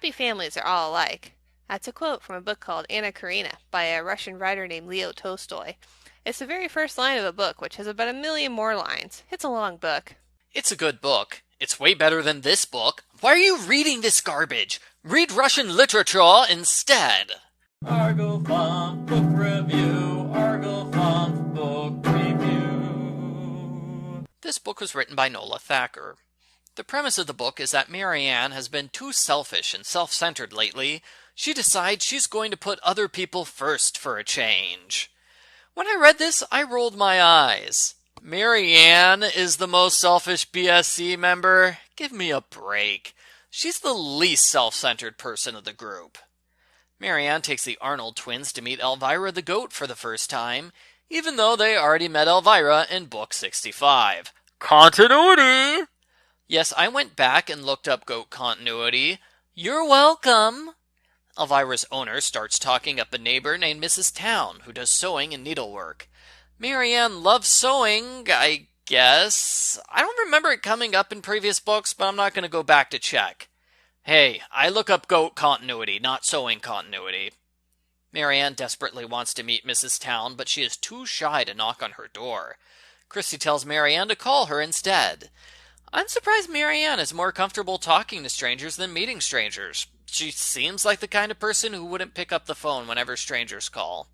Happy families are all alike. That's a quote from a book called Anna Karenina by a Russian writer named Leo Tolstoy. It's the very first line of a book, which has about 1,000,000 more lines. It's a long book. It's a good book. It's way better than this book. Why are you reading this garbage? Read Russian literature instead. Argofont Book Review. Argofont Book Review. This book was written by Nola Thacker. The premise of the book is that Marianne has been too selfish and self-centered lately. She decides she's going to put other people first for a change. When I read this, I rolled my eyes. Marianne is the most selfish BSC member? Give me a break. She's the least self-centered person of the group. Marianne takes the Arnold twins to meet Elvira the goat for the first time, even though they already met Elvira in book 65. Continuity! Yes, I went back and looked up goat continuity. You're welcome! Elvira's owner starts talking up a neighbor named Mrs. Towne, who does sewing and needlework. Marianne loves sewing, I guess. I don't remember it coming up in previous books, but I'm not going to go back to check. Hey, I look up goat continuity, not sewing continuity. Marianne desperately wants to meet Mrs. Towne, but she is too shy to knock on her door. Christy tells Marianne to call her instead. I'm surprised Marianne is more comfortable talking to strangers than meeting strangers. She seems like the kind of person who wouldn't pick up the phone whenever strangers call.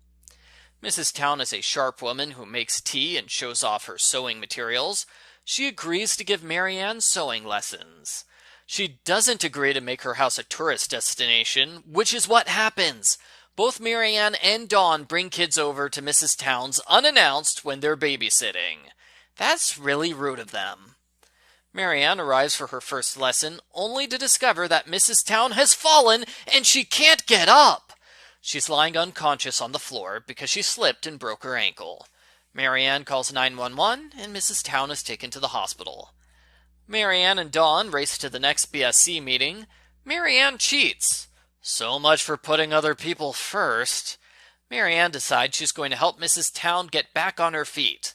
Mrs. Towne is a sharp woman who makes tea and shows off her sewing materials. She agrees to give Marianne sewing lessons. She doesn't agree to make her house a tourist destination, which is what happens. Both Marianne and Dawn bring kids over to Mrs. Towne's unannounced when they're babysitting. That's really rude of them. Marianne arrives for her first lesson, only to discover that Mrs. Towne has fallen and she can't get up. She's lying unconscious on the floor because she slipped and broke her ankle. Marianne calls 911 and Mrs. Towne is taken to the hospital. Marianne and Dawn race to the next BSC meeting. Marianne cheats. So much for putting other people first. Marianne decides she's going to help Mrs. Towne get back on her feet.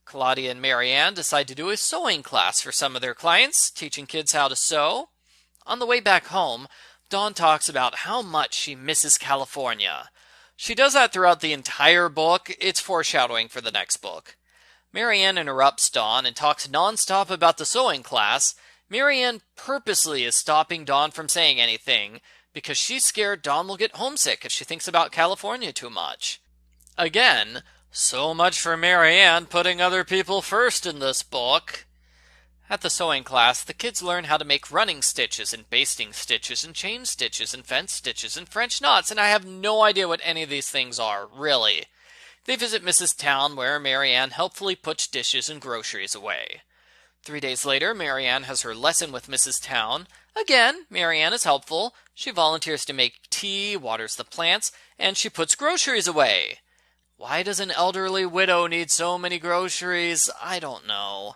Claudia and Marianne decide to do a sewing class for some of their clients, teaching kids how to sew. On the way back home, Dawn talks about how much she misses California. She does that throughout the entire book. It's foreshadowing for the next book. Marianne interrupts Dawn and talks nonstop about the sewing class. Marianne purposely is stopping Dawn from saying anything because she's scared Dawn will get homesick if she thinks about California too much. Again, so much for Marianne putting other people first in this book. At the sewing class, the kids learn how to make running stitches and basting stitches and chain stitches and fence stitches and French knots, and I have no idea what any of these things are, really. They visit Mrs. Towne, where Marianne helpfully puts dishes and groceries away. 3 days later, Marianne has her lesson with Mrs. Towne. Again, Marianne is helpful. She volunteers to make tea, waters the plants, and she puts groceries away. Why does an elderly widow need so many groceries? I don't know.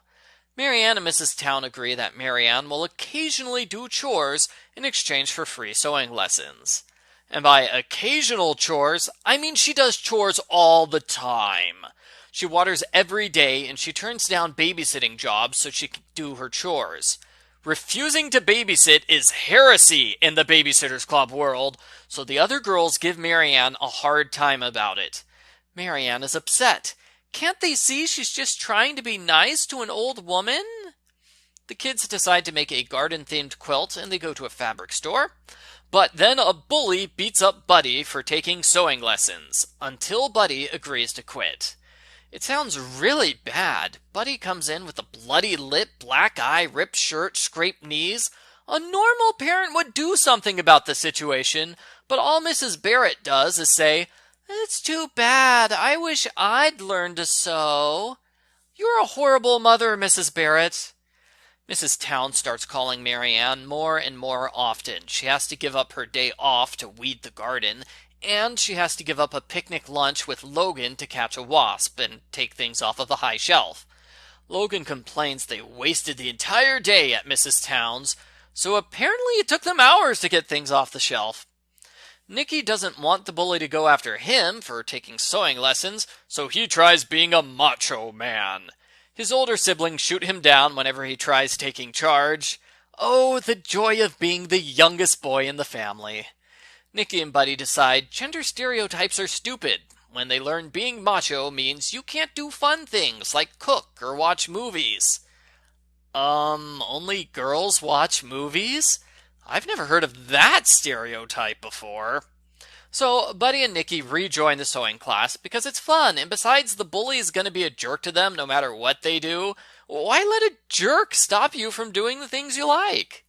Marianne and Mrs. Towne agree that Marianne will occasionally do chores in exchange for free sewing lessons. And by occasional chores, I mean she does chores all the time. She waters every day and she turns down babysitting jobs so she can do her chores. Refusing to babysit is heresy in the Babysitters Club world, so the other girls give Marianne a hard time about it. Marianne is upset. Can't they see she's just trying to be nice to an old woman? The kids decide to make a garden-themed quilt and they go to a fabric store. But then a bully beats up Buddy for taking sewing lessons, until Buddy agrees to quit. It sounds really bad. Buddy comes in with a bloody lip, black eye, ripped shirt, scraped knees. A normal parent would do something about the situation, but all Mrs. Barrett does is say, "It's too bad. I wish I'd learned to sew." You're a horrible mother, Mrs. Barrett. Mrs. Towne starts calling Marianne more and more often. She has to give up her day off to weed the garden, and she has to give up a picnic lunch with Logan to catch a wasp and take things off of the high shelf. Logan complains they wasted the entire day at Mrs. Towne's, so apparently it took them hours to get things off the shelf. Nicky doesn't want the bully to go after him for taking sewing lessons, so he tries being a macho man. His older siblings shoot him down whenever he tries taking charge. Oh, the joy of being the youngest boy in the family. Nikki and Buddy decide gender stereotypes are stupid when they learn being macho means you can't do fun things like cook or watch movies. Only girls watch movies? I've never heard of that stereotype before. So Buddy and Nikki rejoin the sewing class because it's fun, and besides the bully is going to be a jerk to them no matter what they do, why let a jerk stop you from doing the things you like?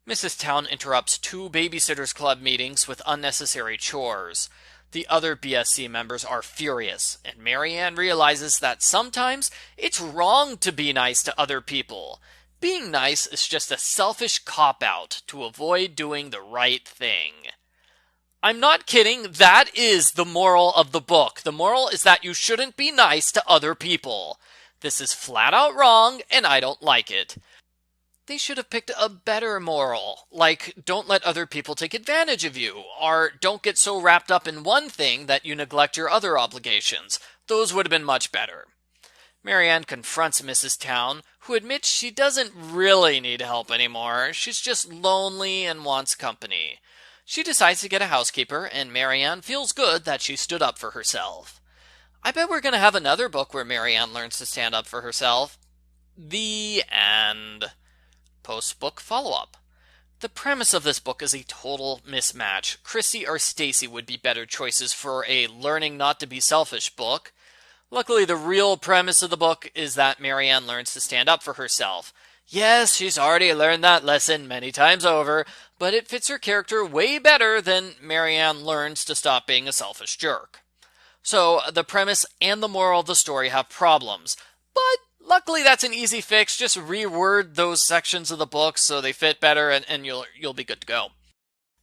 Mrs. Towne interrupts 2 Babysitters Club meetings with unnecessary chores. The other BSC members are furious, and Marianne realizes that sometimes it's wrong to be nice to other people. Being nice is just a selfish cop-out to avoid doing the right thing. I'm not kidding, that is the moral of the book. The moral is that you shouldn't be nice to other people. This is flat out wrong, and I don't like it. They should have picked a better moral, like don't let other people take advantage of you, or don't get so wrapped up in one thing that you neglect your other obligations. Those would have been much better. Marianne confronts Mrs. Towne, who admits she doesn't really need help anymore. She's just lonely and wants company. She decides to get a housekeeper, and Marianne feels good that she stood up for herself. I bet we're going to have another book where Marianne learns to stand up for herself. The end. Postbook follow-up. The premise of this book is a total mismatch. Chrissy or Stacy would be better choices for a learning not to be selfish book. Luckily, the real premise of the book is that Marianne learns to stand up for herself. Yes, she's already learned that lesson many times over, but it fits her character way better than Marianne learns to stop being a selfish jerk. So, the premise and the moral of the story have problems, but luckily that's an easy fix. Just reword those sections of the book so they fit better and you'll be good to go.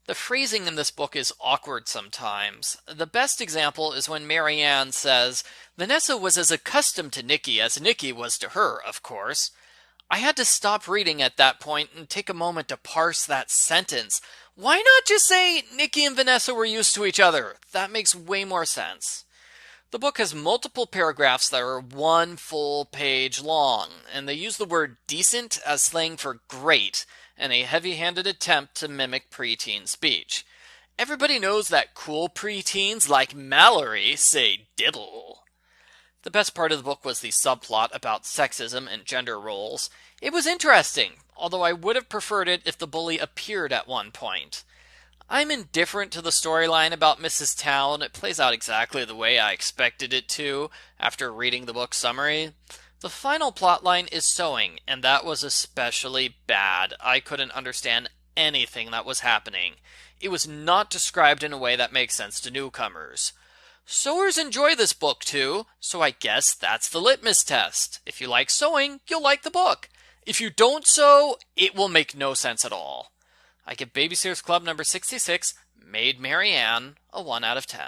The phrasing in this book is awkward sometimes. The best example is when Marianne says, Vanessa was as accustomed to Nikki as Nikki was to her, of course. I had to stop reading at that point and take a moment to parse that sentence. Why not just say Nikki and Vanessa were used to each other? That makes way more sense. The book has multiple paragraphs that are 1 full page long, and they use the word decent as slang for great, and a heavy-handed attempt to mimic preteen speech. Everybody knows that cool preteens like Mallory say dibble. The best part of the book was the subplot about sexism and gender roles. It was interesting, although I would have preferred it if the bully appeared at one point. I'm indifferent to the storyline about Mrs. Towne. It plays out exactly the way I expected it to after reading the book summary. The final plotline is sewing, and that was especially bad. I couldn't understand anything that was happening. It was not described in a way that makes sense to newcomers. Sewers enjoy this book too, so I guess that's the litmus test. If you like sewing, you'll like the book. If you don't sew, it will make no sense at all. I give Babysitters Club number 66, Maid Marianne, a 1 out of 10.